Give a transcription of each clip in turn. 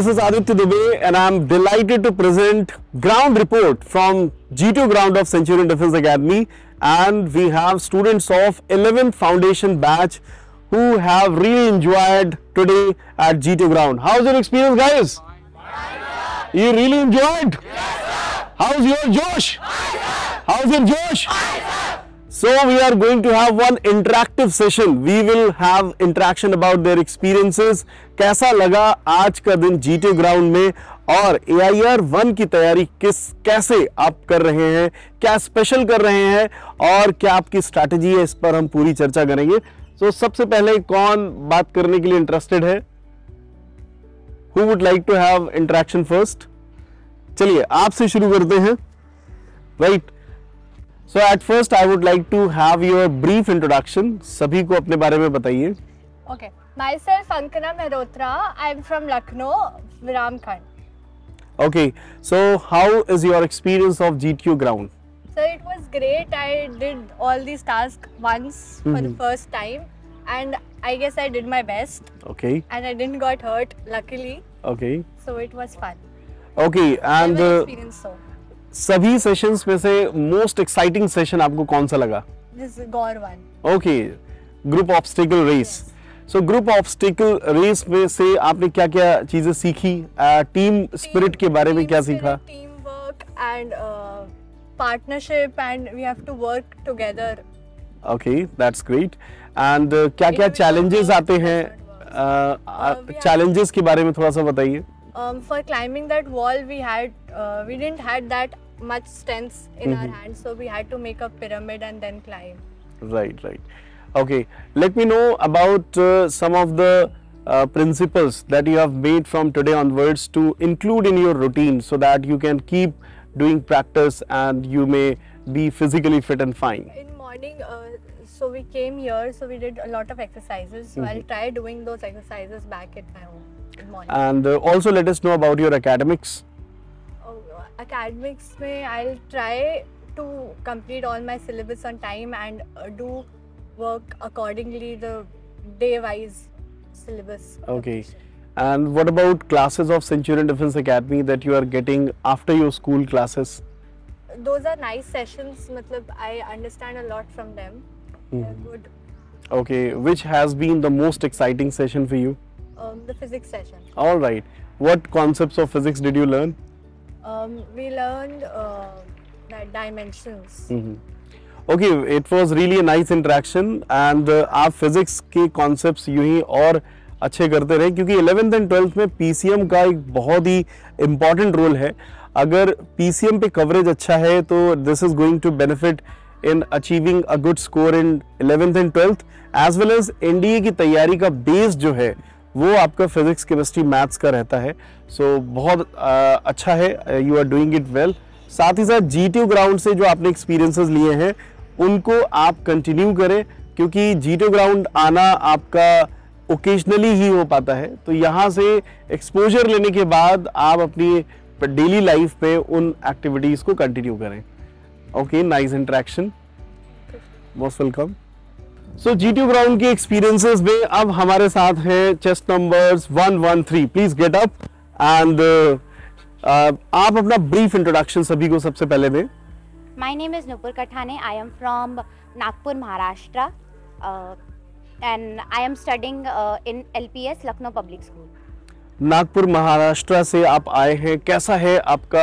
this is Aditya Dubey and I am delighted to present ground report from G2 ground of Centurion Defence Academy, and we have students of 11th foundation batch who have really enjoyed today at G2 ground. How's your experience, guys? You really enjoyed? How's your Josh? How's your Josh? So we are going to have one interactive session. We will have interaction about their experiences. कैसा लगा आज का दिन G2 ground में, और AIR 1 की तैयारी कैसे आप कर रहे हैं, क्या स्पेशल कर रहे हैं और क्या आपकी स्ट्रैटेजी है, इस पर हम पूरी चर्चा करेंगे. तो सबसे पहले कौन बात करने के लिए इंटरेस्टेड है? Who would like to have interaction first? चलिए आपसे शुरू करते हैं. Right. So at first I would like to have your brief introduction. सभी को अपने बारे में बताइए. Okay. Myself Ankana Mehrotra. I'm from Lucknow, Viramkhand. Okay. So how is your experience of G2 ground? So it was great. I did all these tasks once for the first time, and I guess I did my best. Okay. And I didn't got hurt, luckily. Okay. So it was fun. Okay. And experience so. सभी sessions में से most exciting session आपको कौन सा लगा? This GOR one. Okay, group obstacle race. So group obstacle race में से आपने क्या क्या चीजें सीखी? टीम स्पिरिट के बारे में क्या सीखा? Team work and partnership, and we have to work together. Okay, that's great. And क्या क्या चैलेंजेस आते हैं? चैलेंजेस के बारे में थोड़ा सा बताइए. For climbing that wall, we didn't had that much strength in our hands, so we had to make a pyramid and then climb. Right. Okay, let me know about some of the principles that you have made from today onwards to include in your routine, so that you can keep doing practice and you may be physically fit and fine. In morning, so we came here, so we did a lot of exercises. So I'll try doing those exercises back at my home in morning. And also let us know about your academics. Academics mein I'll try to complete all my syllabus on time and do work accordingly the day-wise syllabus. Okay. And what about classes of Centurion Defence Academy that you are getting after your school classes? Those are nice sessions. Matlab, I understand a lot from them. They're good. Okay. Which has been the most exciting session for you? The physics session. All right. What concepts of physics did you learn? We learned that dimensions. Okay, it was really a nice interaction, and आप physics के concepts यूं ही और अच्छे करते रहे, क्योंकि 11th and 12th में PCM का एक बहुत ही important role है. अगर PCM पे coverage अच्छा है तो this is going to benefit in achieving a good score in 11th and 12th, as well as NDA की तैयारी का base जो है वो आपका फिजिक्स, केमिस्ट्री, मैथ्स का रहता है. सो बहुत अच्छा है, you are doing it well. साथ ही साथ G2 ग्राउंड से जो आपने एक्सपीरियंसेस लिए हैं उनको आप कंटिन्यू करें, क्योंकि G2 ग्राउंड आना आपका ओकेजनली ही हो पाता है. तो यहाँ से एक्सपोजर लेने के बाद आप अपनी डेली लाइफ में उन एक्टिविटीज़ को कंटिन्यू करें. Okay, nice interaction, most welcome. So G2 ground के एक्सपीरियंसेस में अब हमारे साथ हैं chest numbers 113. Please get up and आप अपना ब्रीफ इंट्रोडक्शन सभी को सबसे पहले दें. My name is Nupur Kathane. I am from Nagpur, Maharashtra, and I am studying in LPS, Lucknow Public School. Nagpur Maharashtra से आप आए हैं. कैसा है आपका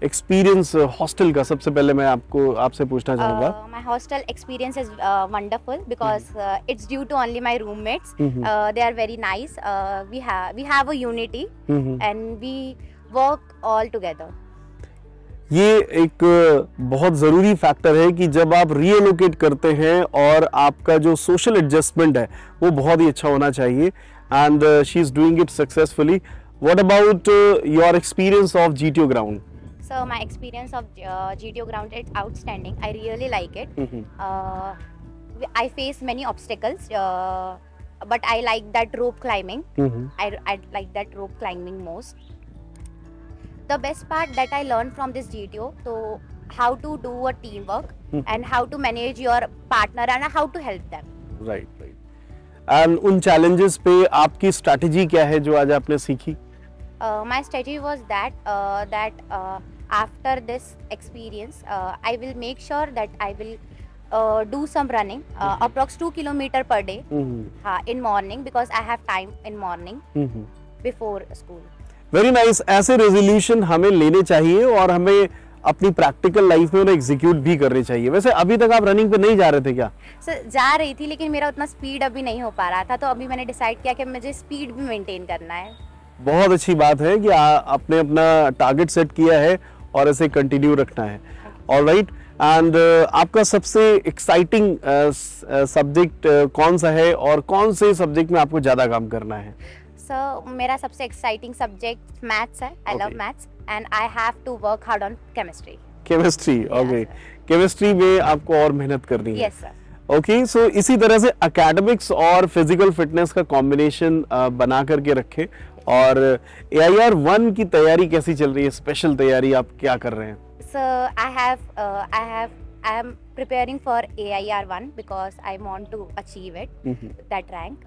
एक्सपीरियंस हॉस्टल का? सबसे पहले मैं आपसे पूछना चाहूँगा. My hostel experience is wonderful because it's due to only my roommates. They are very nice. We have a unity and we work all together. ये एक बहुत ज़रूरी फैक्टर है कि जब आप रीएलोकेट करते हैं और आपका जो सोशल एडजस्टमेंट है वो बहुत ही अच्छा होना चाहिए. And she is doing it successfully. What about your experience of G2 ground? So my experience of G2 ground is outstanding. I really like it. I face many obstacles, but I like that rope climbing. I like that rope climbing most. The best part that I learned from this G2, so how to do a teamwork and how to manage your partner and how to help them. Right. And उन challenges पे आपकी strategy क्या है जो आज आपने सीखी? My strategy was that after this experience, I will make sure that I will do some running, approx 2 kilometer per day in morning, because I have time in morning before school. Very nice. ऐसे resolution हमें लेने चाहिए और हमें अपनी practical life में उन्हें execute भी करने चाहिए। वैसे अभी तक आप रनिंग पे नहीं जा रहे थे क्या? सर जा रही थी, लेकिन मेरा उतना स्पीड अभी नहीं हो पा रहा था, तो अभी मैंने डिसाइड किया कि मुझे स्पीड भी मेंटेन करना है। बहुत अच्छी बात है कि आपने अपना टारगेट सेट किया है और इसे कंटिन्यू रखना है। ऑलराइट, एंड आपका सबसे एक्साइटिंग सब्जेक्ट कौन सा है और कौन से सब्जेक्ट में आपको ज़्यादा काम करना है? सर मेरा सबसे एक्साइटिंग सब्जेक्ट मैथ्स है। I love maths and I have to work hard on chemistry. Chemistry, okay. Chemistry में आपको और मेहनत करनी है। Yes sir. ओके, सो इसी तरह से एकेडमिक्स और फिजिकल फिटनेस का कॉम्बिनेशन बना करके रखें। और AIR 1 की तैयारी कैसी चल रही है? स्पेशल तैयारी आप क्या कर रहे हैं? Sir I am preparing for AIR 1 because I want to achieve it, that rank.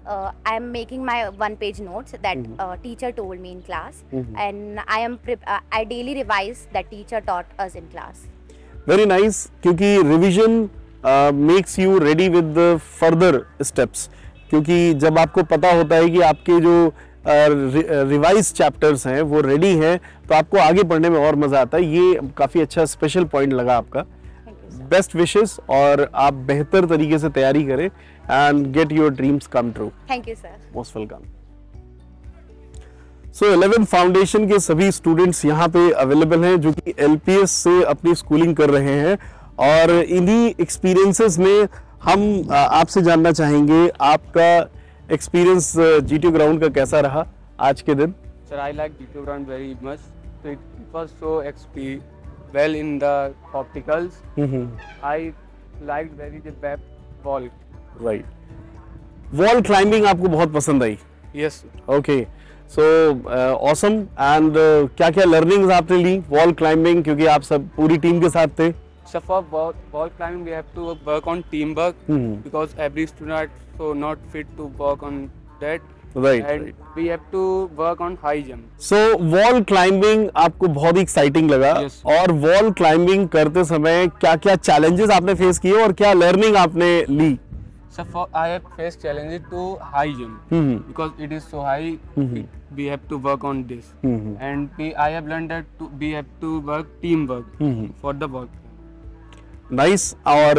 I am making my one-page notes that teacher told me in class, and I daily revise that teacher taught us in class. Very nice, क्योंकि revision makes you ready with the further steps. क्योंकि जब आपको पता होता है कि आपके जो रिवाइज चैप्टर्स हैं वो रेडी हैं, तो आपको आगे पढ़ने में और मज़ा आता है। ये काफ़ी अच्छा स्पेशल पॉइंट लगा आपका। बेस्ट विशेस, और आप बेहतर तरीके से तैयारी करें and get your dreams come true. Thank you sir. Most welcome. So 11 foundation के सभी स्टूडेंट्स यहाँ पे अवेलेबल हैं जो कि LPS से अपनी स्कूलिंग कर रहे हैं, और इन्हीं एक्सपीरियंसेस में हम आपसे जानना चाहेंगे आपका एक्सपीरियंस GTO ग्राउंड का कैसा रहा आज के दिन? Sir, I like GTO ground very much. It was so well in the opticals. I liked very the web wall. Right. Wall climbing आपको बहुत पसंद आई? Yes. Okay. So awesome. And क्या-क्या learnings आपने ली wall climbing, क्योंकि आप सब पूरी team के साथ थे? So for wall climbing, we have to work on teamwork because every student are so not fit to work on that. Right. And we have to work on high jump. So wall climbing आपको बहुत ही exciting लगा। Yes. और wall climbing करते समय क्या-क्या challenges आपने face किए और क्या learning आपने ली? So I have faced challenges to high jump because it is so high. We have to work on this, and I have learned that we have to work teamwork for the work. Nice. और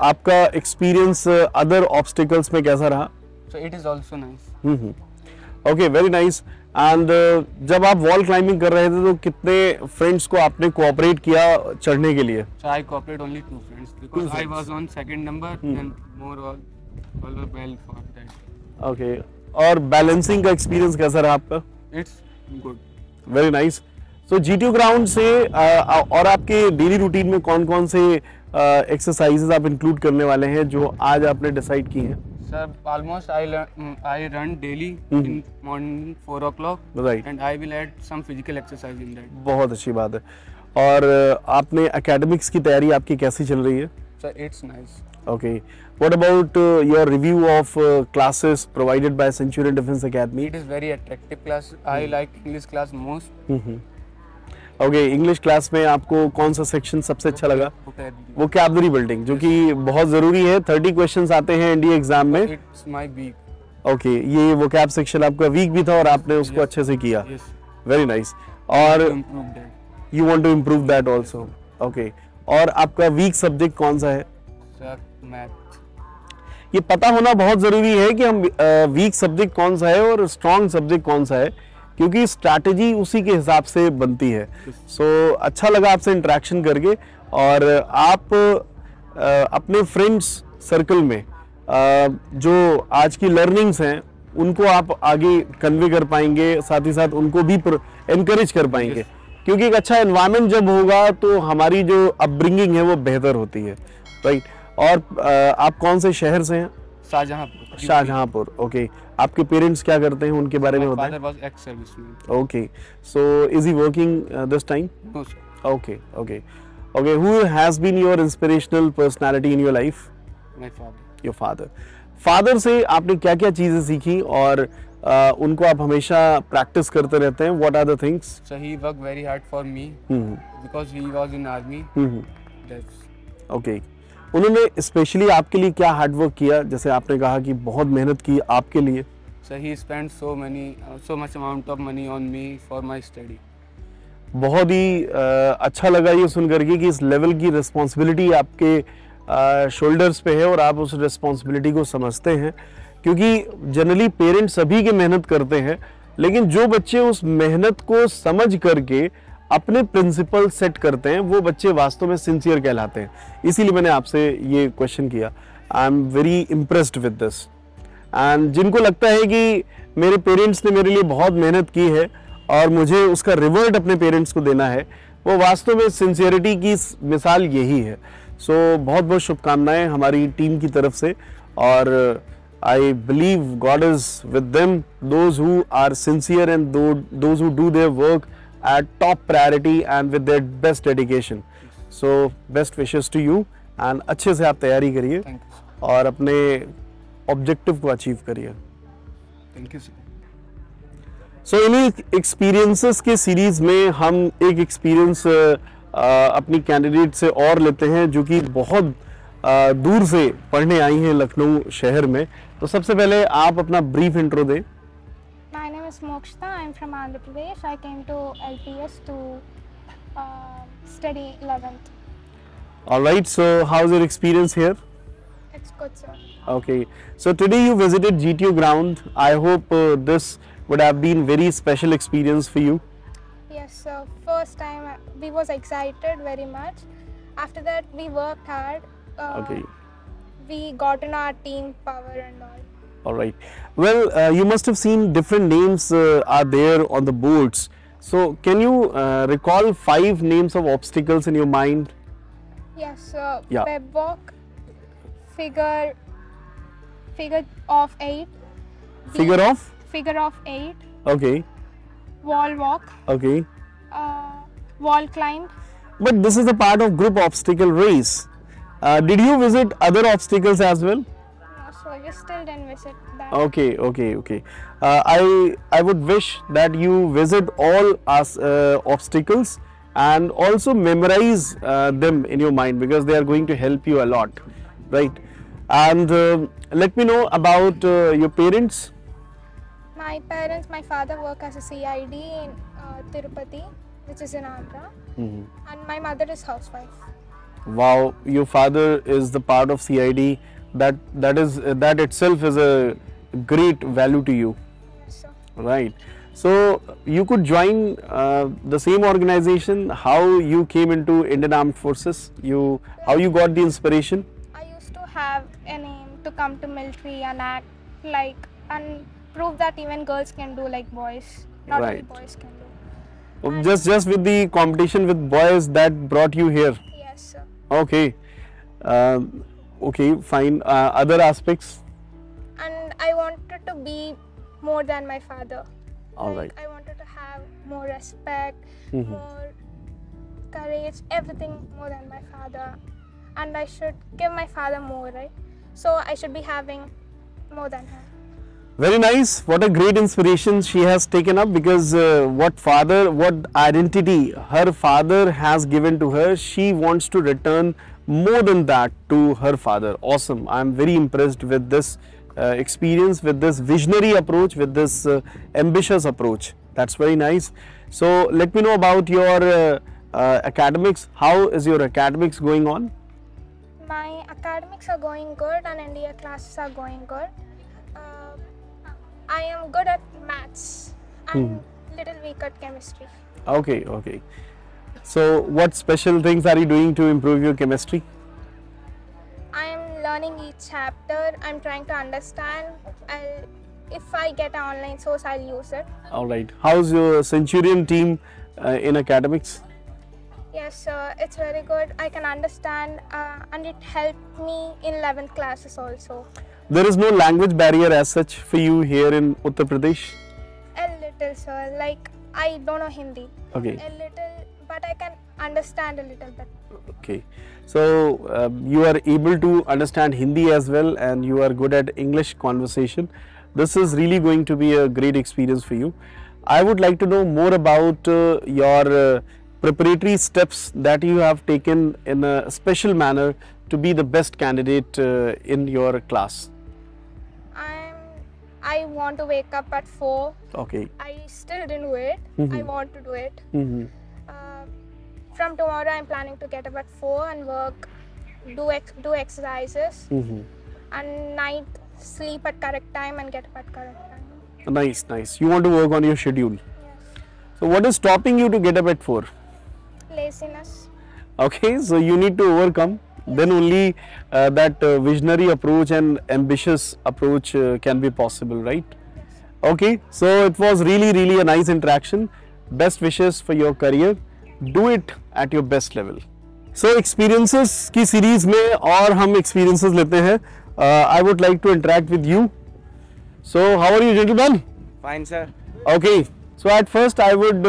आपका experience other obstacles में कैसा रहा? So it is also nice. Okay, very nice. And जब आप wall climbing कर रहे थे तो कितने friends को आपने cooperate किया चढ़ने के लिए? So I cooperate only 2 friends because I was on second number and more all were well for that. Okay. और balancing का experience कैसा रहा आपका? It's good. Very nice. So GTO ground से और आपके daily routine में कौन-कौन से exercises आप include करने वाले हैं जो आज आपने decide की हैं? Sir, almost I run daily in morning 4 o'clock. Right. And I will add some physical exercise in that. बहुत अच्छी बात है। और आपने academics की तैयारी आपकी कैसी चल रही है? Sir, it's nice. Okay. What about your review of classes provided by Centurion Defence Academy? It is very attractive class. I like English class most. Okay, English class में आपको कौन सा सेक्शन सबसे अच्छा लगा? वोकैबुलरी बिल्डिंग, जो कि बहुत जरूरी है। 30 क्वेश्चंस आते हैं NDA एग्जाम में। It's my week. ओके, ये वोकैब सेक्शन आपका वीक भी था और आपने उसको अच्छे से किया। Very nice. और you want to improve that also. Okay, और आपका वीक सब्जेक्ट कौन सा है? Sir, math. ये पता होना बहुत जरूरी है कि हम वीक सब्जेक्ट कौन सा है और स्ट्रॉन्ग सब्जेक्ट कौन सा है, क्योंकि स्ट्रैटेजी उसी के हिसाब से बनती है। सो अच्छा लगा आपसे इंटरेक्शन करके। और आप अपने फ्रेंड्स सर्कल में जो आज की लर्निंग्स हैं उनको आप आगे कन्वे कर पाएंगे, साथ ही साथ उनको भी एनकरेज कर पाएंगे, क्योंकि एक अच्छा एनवायरनमेंट जब होगा तो हमारी जो अपब्रिंगिंग है वो बेहतर होती है। राइट। और आप कौन से शहर से हैं? शाहजहांपुर। शाहजहांपुर। ओके। आपके पेरेंट्स क्या करते हैं, उनके बारे में होता है? My father was ex-serviceman. Okay. So is he working this time? No, sir. Okay. Okay. Okay. Who has been your inspirational personality in your life? My father. Your father. Father से आपने क्या-क्या चीजें सीखी और उनको आप हमेशा प्रैक्टिस करते रहते हैं? What are the things? So he worked very hard for me because he was in army. That's okay, उन्होंने स्पेशली आपके लिए क्या हार्ड वर्क किया? जैसे आपने कहा कि बहुत मेहनत की आपके लिए. so he spent so much amount of money on me for my study. बहुत ही अच्छा लगा ये सुन करके कि इस लेवल की रिस्पॉन्सिबिलिटी आपके शोल्डर्स पे है और आप उस रिस्पॉन्सिबिलिटी को समझते हैं, क्योंकि जनरली पेरेंट्स सभी के मेहनत करते हैं, लेकिन जो बच्चे उस मेहनत को समझ करके अपने प्रिंसिपल सेट करते हैं वो बच्चे वास्तव में सिंसियर कहलाते हैं. इसीलिए मैंने आपसे ये क्वेश्चन किया. I am very impressed with this. And जिनको लगता है कि मेरे पेरेंट्स ने मेरे लिए बहुत मेहनत की है और मुझे उसका रिवॉर्ड अपने पेरेंट्स को देना है, वो वास्तव में सिंसियरिटी की मिसाल यही है. सो बहुत बहुत शुभकामनाएं हमारी टीम की तरफ से, और I believe God is with them, those who are sincere and those who do their work at top priority and with their best dedication. So best wishes to you and अच्छे से आप तैयारी करिए और अपने ऑब्जेक्टिव को achieve करिए. Thank you sir. So इन्हीं एक्सपीरियंसेस के सीरीज में हम एक एक्सपीरियंस अपनी कैंडिडेट से और लेते हैं जो कि बहुत दूर से पढ़ने आई हैं लखनऊ शहर में. तो सबसे पहले आप अपना ब्रीफ इंट्रो दें. My name is Mokshita. I'm from Andhra Pradesh. I came to LPS to study 11th. All right. So how's your experience here? It's good, sir. Okay. So today you visited GTU ground. I hope this would have been very special experience for you. Yes, sir. First time we was excited very much. After that we worked hard. Okay. We got in our team power and all. All right. Well, you must have seen different names are there on the boards. So, can you recall 5 names of obstacles in your mind? Yes, sir. Yeah. Web walk, figure of 8. Figure of? Figure of 8. Okay. Wall walk. Okay. Wall climb. But this is a part of group obstacle race. Did you visit other obstacles as well? So you still didn't visit that. Okay. I would wish that you visit all obstacles and also memorize them in your mind, because they are going to help you a lot, right? And let me know about your parents. My parents, my father work as a CID in Tirupati, which is in Andhra, and my mother is housewife. Wow, your father is the part of CID. That itself is a great value to you. Yes, sir. Right. So you could join the same organization. How you came into Indian Armed Forces? How you got the inspiration? I used to have a name to come to military and act like and prove that even girls can do like boys. Not only Right. boys can do. Just with the competition with boys that brought you here. Yes, sir. Okay. Okay, fine. Other aspects? And I wanted to be more than my father. All Like, right. I wanted to have more respect, more courage, everything more than my father. And I should give my father more, right? So I should be having more than her. Very nice. What a great inspiration she has taken up, because what identity her father has given to her, she wants to return more than that to her father. Awesome. I am very impressed with this experience, with this visionary approach, with this ambitious approach. That's very nice. So let me know about your academics. How is your academics going on? My academics are going good and NDA classes are going good. I am good at maths and little weak at chemistry. Okay. So what special things are you doing to improve your chemistry? I am learning each chapter. I'm trying to understand. If I get an online source, I'll use it. All right. How's your Centurion team in academics? Yes, it's very good. I can understand and it helped me in 11th classes also. There is no language barrier as such for you here in Uttar Pradesh? A little, sir. Like, I don't know Hindi. Okay. A little, but I can understand a little bit. Okay. So you are able to understand Hindi as well, and you are good at English conversation. this is really going to be a great experience for you. I would like to know more about your preparatory steps that you have taken in a special manner to be the best candidate in your class. I want to wake up at 4. Okay. I still didn't do it. I want to do it. From tomorrow, I'm planning to get up at 4 and work, do exercises, and night sleep at correct time and get up at correct time. Nice, nice. You want to work on your schedule. Yes. So what is stopping you to get up at 4? Laziness. Okay, so you need to overcome. Then only that visionary approach and ambitious approach can be possible, right? Okay, so it was really a nice interaction. Best wishes for your career. Do it at your best level. So experiences की series में और हम experiences लेते हैं. I would like to interact with you. So how are you, gentlemen? Fine, sir. Okay, so at first I would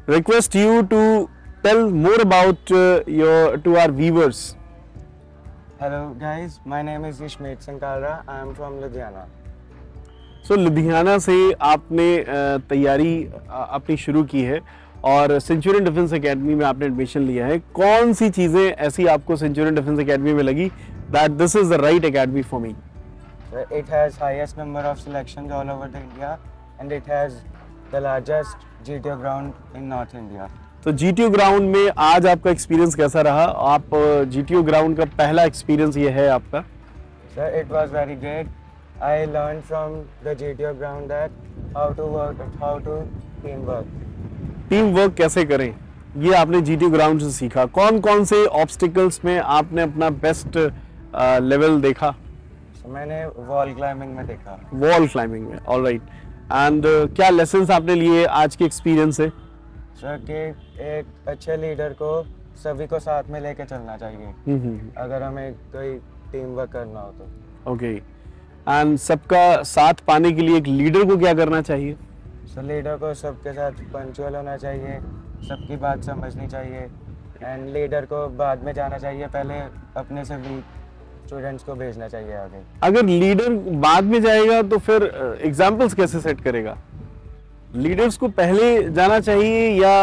request you to tell more about to our viewers. Hello guys, my name is Ishmeet Sankara. I am from Ludhiana. So Ludhiana से आपने तैयारी अपनी शुरू की है और Centurion defence academy में आपने एडमिशन लिया है. कौन सी चीज़ें ऐसी आपको सेंचुरियन डिफेंस एकेडमी में लगी that this is the right academy for me? It has highest number of selections all over the India and it has the largest GTO ground in North India. तो GTO ground में आज आपका experience कैसा रहा? आप GTO ground का पहला experience ये है आपका? Sir, it was very great. I learned from the GTO ground that how to teamwork. Team work कैसे करें ये आपने GTO ग्राउंड से सीखा. कौन कौन से ऑब्स्टिकल्स में आपने अपना बेस्ट लेवल देखा? मैंने वॉल क्लाइंबिंग में देखा. वॉल क्लाइंबिंग में, ऑलराइट. एंड क्या लेसन्स आपने लिए आज के एक्सपीरियंस से? सर कि एक अच्छे लीडर को सभी को साथ में लेके चलना चाहिए अगर हमें कोई टीम वर्क करना हो तो. ओके. एंड सबका साथ पाने के लिए एक लीडर को क्या करना चाहिए? सर लीडर को सबके साथ पंक्चुअल होना चाहिए, सबकी बात समझनी चाहिए एंड लीडर को बाद में जाना चाहिए, पहले अपने से वीक स्टूडेंट्स को भेजना चाहिए आगे. अगर लीडर बाद में जाएगा तो फिर एग्जाम्पल्स कैसे सेट करेगा? लीडर्स को पहले जाना चाहिए या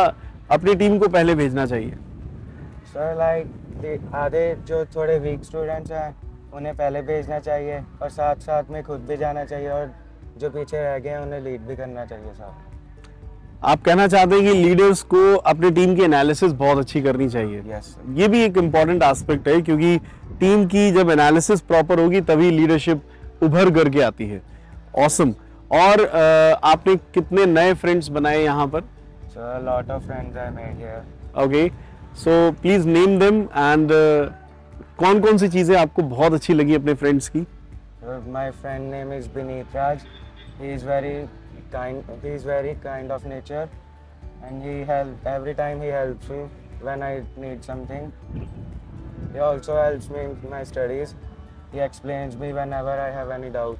अपनी टीम को पहले भेजना चाहिए? सर लाइक आधे जो थोड़े वीक स्टूडेंट्स हैं उन्हें पहले भेजना चाहिए और साथ साथ में खुद भी जाना चाहिए और जो पीछे रह गए हैं उन्हें लीड भी करना चाहिए साथ. आप कहना चाहते हैं कि लीडर्स को अपनी टीम की एनालिसिस बहुत अच्छी करनी चाहिए. Yes sir. ये भी एक इम्पॉर्टेंट एस्पेक्ट है क्योंकि टीम की जब एनालिसिस प्रॉपर होगी तभी लीडरशिप उभर करके आती है. ऑसम. और आपने कितने नए फ्रेंड्स बनाए यहाँ पर? Sir lot of friends I made here. Okay, so please name them and कौन कौन सी चीज़ें आपको बहुत अच्छी लगी अपने फ्रेंड्स की? My friend name is Binit Raj. He is very kind of nature and he help every time. He helps me when I need something. He also helps me in my studies. He explains me whenever I have any doubt.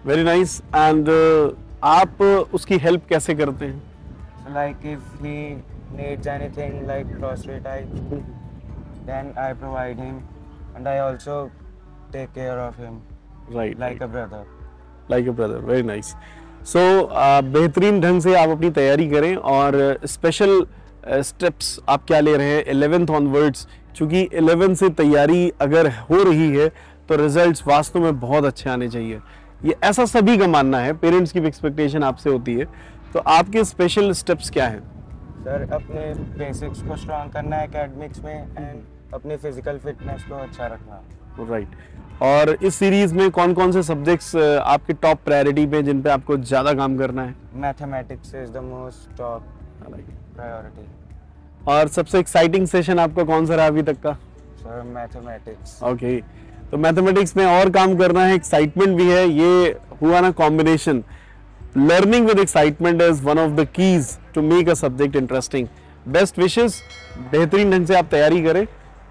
Very nice. And आप उसकी help कैसे करते हैं? Like if he needs anything like grocery type, then I provide him and I also take care of him Right. like a brother. Like a brother. Very nice. So बेहतरीन ढंग से आप अपनी तैयारी करें और स्पेशल स्टेप्स आप क्या ले रहे हैं 11th ऑनवर्ड्स, क्योंकि 11 से तैयारी अगर हो रही है तो रिजल्ट्स वास्तव में बहुत अच्छे आने चाहिए. ये ऐसा सभी का मानना है. पेरेंट्स की भी एक्सपेक्टेशन आपसे होती है. तो आपके स्पेशल स्टेप्स क्या हैं? सर अपने बेसिक्स को स्ट्रॉन्ग करना है एकेडमिक्स में एंड अपनी फिजिकल फिटनेस को अच्छा रखना. राइट. और इस सीरीज में कौन कौन से सब्जेक्ट्स आपके टॉप प्रायोरिटी पे जिन पे आपको ज़्यादा काम करना है? Mathematics is the most top priority. और सबसे एक्साइटिंग सेशन आपका कौन सा रहा अभी तक का? Sir mathematics. ओके, तो मैथमेटिक्स में और काम करना है, एक्साइटमेंट भी है. ये हुआ ना combination. Learning with excitement is one of the keys to make a subject interesting. Best wishes. बेहतरीन ढंग से आप तैयारी करें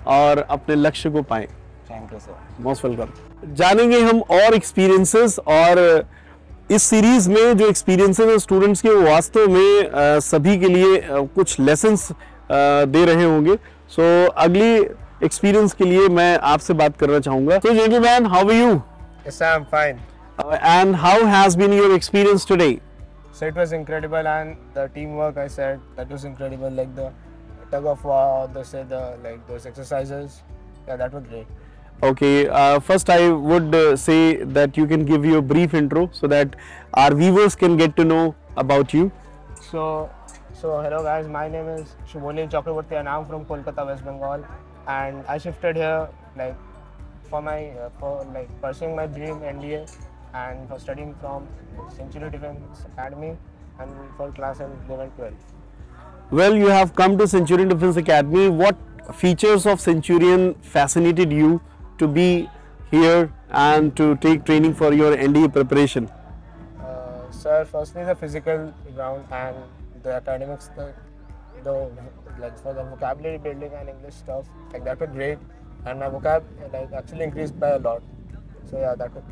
और अपने लक्ष्य को पाएं. Thank you sir. Most welcome. जानेंगे हम और एक्सपीरियंसेस, और इस सीरीज में जो एक्सपीरियंसेस हैं स्टूडेंट्स के, वो वास्तव में सभी के लिए कुछ लेसन्स दे रहे होंगे. सो अगली एक्सपीरियंस के लिए मैं आपसे बात करना चाहूंगा. तो gentleman, how are you? Yes, I'm fine. And how has been your experience today? So it was incredible, and the teamwork, I said, that was incredible. Like the tug of war, those exercises. Yeah, that was great. Okay, first I would say that you can give you a brief intro so that our viewers can get to know about you. So hello guys, my name is Shubholil Chakraborty and I'm from Kolkata, West Bengal, and I shifted here like for pursuing my dream NDA and for studying from Century Defence Academy and for class 11, 12. Well, you have come to Centurion Defence Academy. What features of Centurion fascinated you to be here and to take training for your NDA preparation? Sir, firstly the physical ground and the academics, like for the vocabulary building and English stuff, like that were great, and my vocab like actually increased by a lot. So yeah, that was.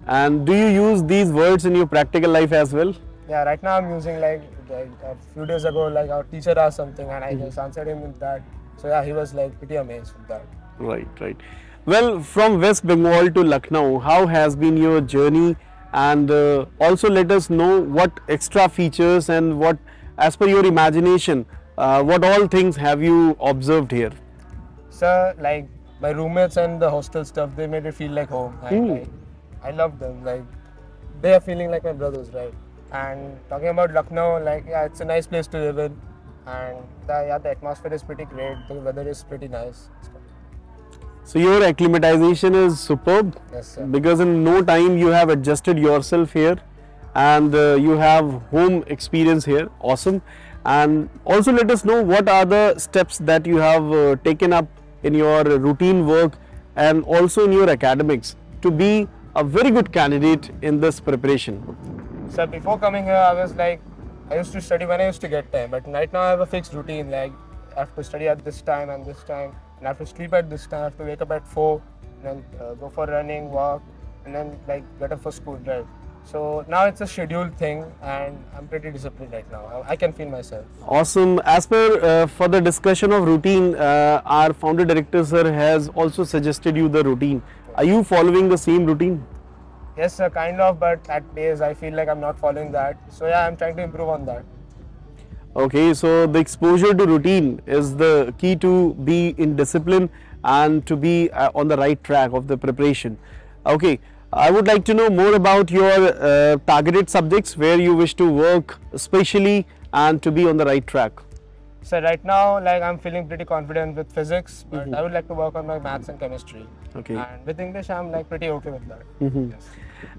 And do you use these words in your practical life as well? Yeah, right now I'm using like a few days ago, like our teacher asked something and I just answered him with that. So yeah, he was like pretty amazed with that. Right. Well, from West Bengal to Lucknow, how has been your journey? And also let us know what extra features and what, as per your imagination, what all things have you observed here? Sir, like my roommates and the hostel stuff, they made it feel like home. And, I love them. Like they are feeling like my brothers, right? And talking about Lucknow, like yeah, it's a nice place to live in, and the atmosphere is pretty great. The weather is pretty nice. So your acclimatization is superb. Yes, sir. Because in no time you have adjusted yourself here, and you have home experience here. Awesome. And also let us know what are the steps that you have taken up in your routine work and also in your academics to be a very good candidate in this preparation. So before coming here, I used to study when I used to get time, but right now I have a fixed routine. Like I have to study at this time and this time, and I have to sleep at this time. I have to wake up at 4, and then go for running, walk, and then like get up for school, right? So now it's a scheduled thing, and I'm pretty disciplined right now. I can feel myself. Awesome. As per for the discussion of routine, our founder director sir has also suggested you the routine. Are you following the same routine? Yes, sir, kind of, but at days I feel like I'm not following that. So yeah, I'm trying to improve on that. Okay, so the exposure to routine is the key to be in discipline and to be on the right track of the preparation. Okay, I would like to know more about your targeted subjects where you wish to work especially and to be on the right track. So right now, like I'm feeling pretty confident with physics, but I would like to work on my maths and chemistry. Okay. And with English, I'm like pretty okay with that. Yes.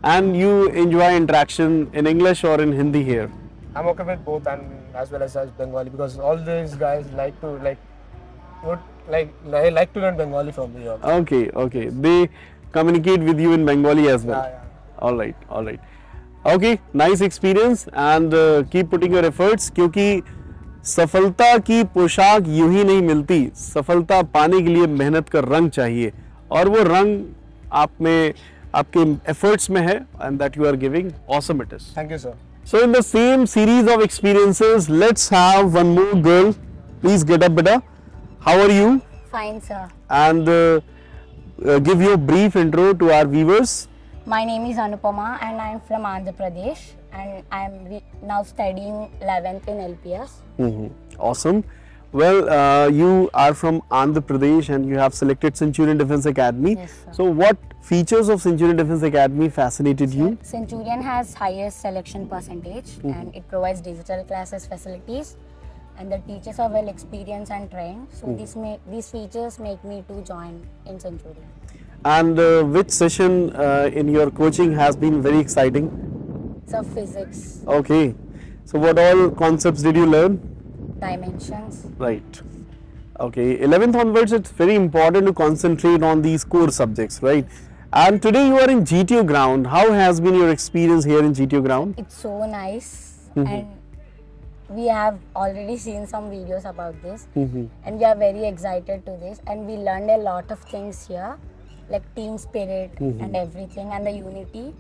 And you enjoy interaction in English or in Hindi here? I'm okay with both, and as well as Bengali, because all these guys like to learn Bengali from me also. Okay. They communicate with you in Bengali as well. Yeah. All right. Okay, nice experience and keep putting your efforts, क्योंकि सफलता की पोशाक यूं ही नहीं मिलती, सफलता पाने के लिए मेहनत का रंग चाहिए और वो रंग आप में आपके efforts में है, and that you are giving. Awesome it is. Thank you, sir. So in the same series of experiences, let's have one more girl. Please get up, beta. How are you? Fine, sir. And give your brief intro to our viewers. My name is Anupama and I am from Andhra Pradesh, and I am now studying 11th in LPS. Awesome. Well, you are from Andhra Pradesh and you have selected Centurion Defence Academy. Yes, sir. So what features of Centurion Defence Academy fascinated you? Centurion has highest selection percentage and it provides digital classes facilities, and the teachers are well experienced and trained. So these features make me to join in Centurion. And which session in your coaching has been very exciting? So physics, Okay. So what all concepts did you learn? dimensions. Right. Okay. 11th onwards, it's very important to concentrate on these core subjects, right? And today you are in GTO ground. How has been your experience here in GTO ground? It's so nice, and we have already seen some videos about this, and we are very excited to this, and we learned a lot of things here, like team spirit and everything, and the unity.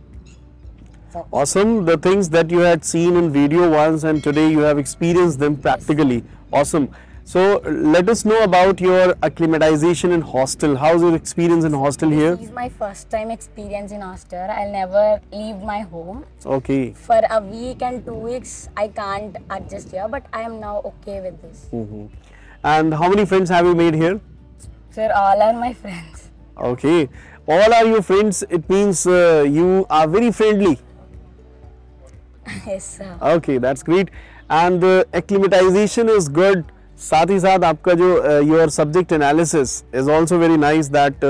So, Awesome. The things that you had seen in video once and today you have experienced them practically. Awesome. So let us know about your acclimatization in hostel. How's your experience in hostel here? This is my first time experience in hostel. I'll never leave my home. Okay. For a week and 2 weeks, I can't adjust here, but I am now okay with this. And how many friends have you made here? Sir, all are my friends. Okay. All are your friends. It means you are very friendly. Yes, sir. Okay, that's great. And acclimatization is good. साथ ही साथ आपका जो your subject analysis is also very nice that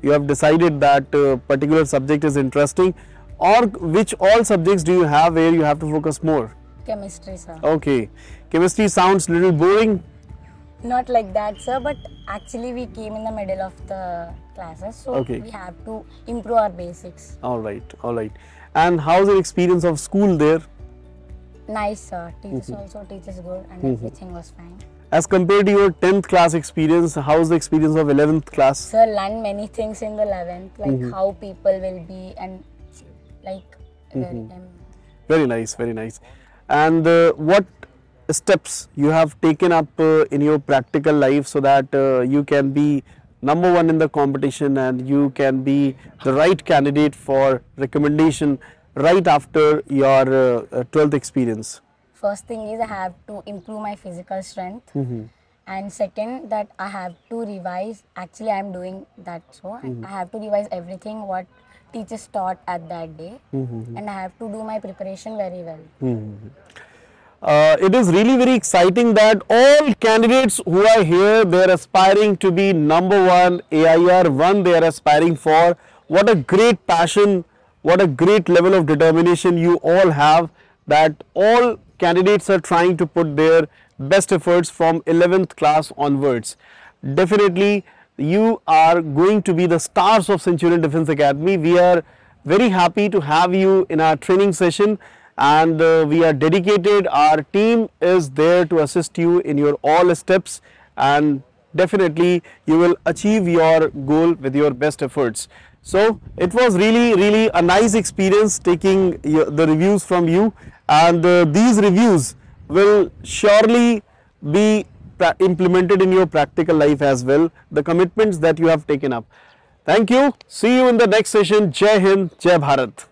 you have decided that particular subject is interesting. Or which all subjects do you have where you have to focus more? Chemistry, sir. Okay, chemistry sounds little boring. Not like that, sir, but actually we came in the middle of the classes, so Okay. we have to improve our basics. All right, all right. And how's your experience of school there? Nice, sir. Teachers also teaches good and everything was fine. As compared to your 10th class experience, how's the experience of 11th class? Sir, learned many things in the 11th, like how people will be and like Very nice, very nice. And what steps you have taken up in your practical life so that you can be number one in the competition and you can be the right candidate for recommendation right after your 12th experience? First thing is I have to improve my physical strength, and second that I have to revise. Actually, I am doing that, so I have to revise everything what teachers taught at that day, and I have to do my preparation very well. It is really very exciting that all candidates who are here, they are aspiring to be number one, AIR 1 they are aspiring for. What a great passion, what a great level of determination you all have, that all candidates are trying to put their best efforts from 11th class onwards. Definitely you are going to be the stars of Centurion Defence Academy. We are very happy to have you in our training session, and we are dedicated. Our team is there to assist you in your all steps, and definitely you will achieve your goal with your best efforts. So it was really a nice experience taking the reviews from you, and these reviews will surely be implemented in your practical life as well, the commitments that you have taken up. Thank you. See you in the next session. Jai Hind, Jai Bharat.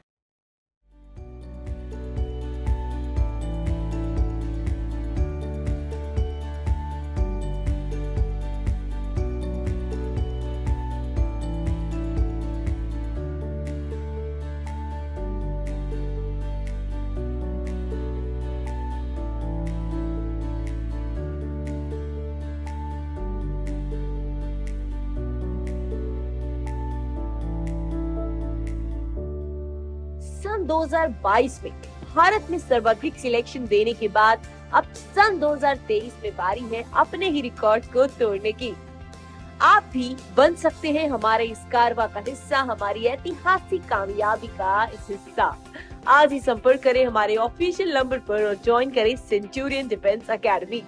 सन 2022 में भारत में सर्वाधिक selection देने के बाद अब सन 2023 में बारी है अपने ही रिकॉर्ड को तोड़ने की। आप भी बन सकते हैं हमारे इस कारवां का हिस्सा, हमारी ऐतिहासिक कामयाबी का इस हिस्सा। आज ही संपर्क करें हमारे ऑफिशियल नंबर पर और ज्वाइन करें सेंचुरियन डिफेंस एकेडमी।